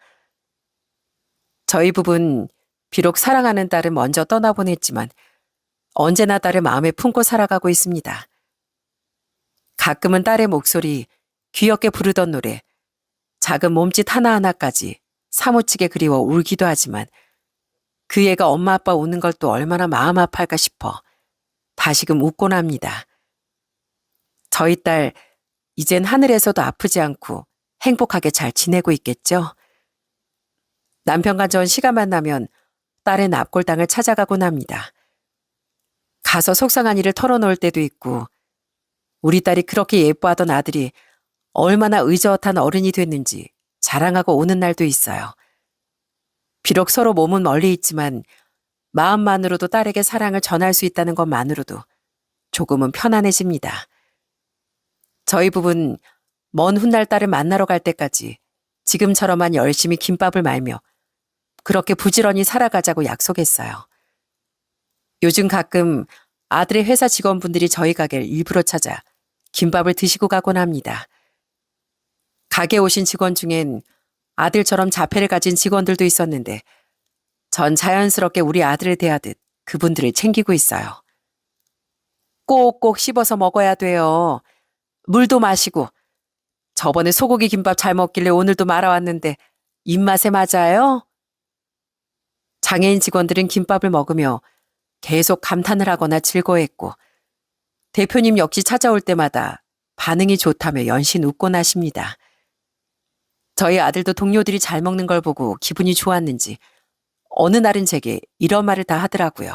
저희 부부는 비록 사랑하는 딸을 먼저 떠나보냈지만 언제나 딸을 마음에 품고 살아가고 있습니다. 가끔은 딸의 목소리, 귀엽게 부르던 노래, 작은 몸짓 하나하나까지 사무치게 그리워 울기도 하지만 그 애가 엄마 아빠 우는 걸 또 얼마나 마음 아파할까 싶어 다시금 웃곤 합니다. 저희 딸 이젠 하늘에서도 아프지 않고 행복하게 잘 지내고 있겠죠? 남편과 전 시간만 나면 딸의 납골당을 찾아가곤 합니다. 가서 속상한 일을 털어놓을 때도 있고 우리 딸이 그렇게 예뻐하던 아들이 얼마나 의젓한 어른이 됐는지 자랑하고 오는 날도 있어요. 비록 서로 몸은 멀리 있지만 마음만으로도 딸에게 사랑을 전할 수 있다는 것만으로도 조금은 편안해집니다. 저희 부부는 먼 훗날 딸을 만나러 갈 때까지 지금처럼만 열심히 김밥을 말며 그렇게 부지런히 살아가자고 약속했어요. 요즘 가끔 아들의 회사 직원분들이 저희 가게를 일부러 찾아 김밥을 드시고 가곤 합니다. 가게 오신 직원 중엔 아들처럼 자폐를 가진 직원들도 있었는데 전 자연스럽게 우리 아들을 대하듯 그분들을 챙기고 있어요. 꼭꼭 씹어서 먹어야 돼요. 물도 마시고. 저번에 소고기 김밥 잘 먹길래 오늘도 말아왔는데 입맛에 맞아요? 장애인 직원들은 김밥을 먹으며 계속 감탄을 하거나 즐거워했고 대표님 역시 찾아올 때마다 반응이 좋다며 연신 웃곤 하십니다. 저희 아들도 동료들이 잘 먹는 걸 보고 기분이 좋았는지 어느 날은 제게 이런 말을 다 하더라고요.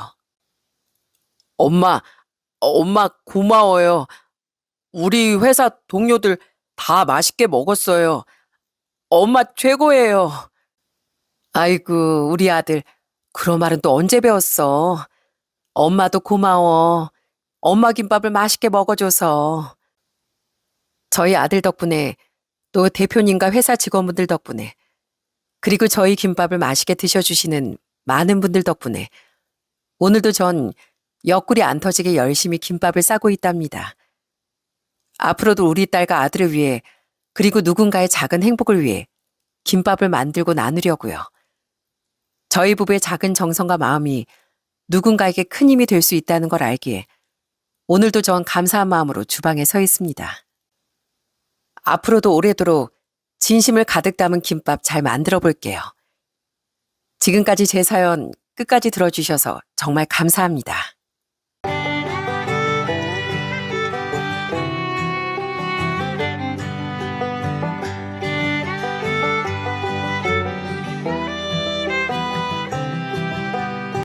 엄마 고마워요. 우리 회사 동료들 다 맛있게 먹었어요. 엄마 최고예요. 아이고, 우리 아들, 그런 말은 또 언제 배웠어? 엄마도 고마워. 엄마 김밥을 맛있게 먹어줘서. 저희 아들 덕분에 또 대표님과 회사 직원분들 덕분에 그리고 저희 김밥을 맛있게 드셔주시는 많은 분들 덕분에 오늘도 전 옆구리 안 터지게 열심히 김밥을 싸고 있답니다. 앞으로도 우리 딸과 아들을 위해 그리고 누군가의 작은 행복을 위해 김밥을 만들고 나누려고요. 저희 부부의 작은 정성과 마음이 누군가에게 큰 힘이 될 수 있다는 걸 알기에 오늘도 전 감사한 마음으로 주방에 서 있습니다. 앞으로도 오래도록 진심을 가득 담은 김밥 잘 만들어 볼게요. 지금까지 제 사연 끝까지 들어주셔서 정말 감사합니다.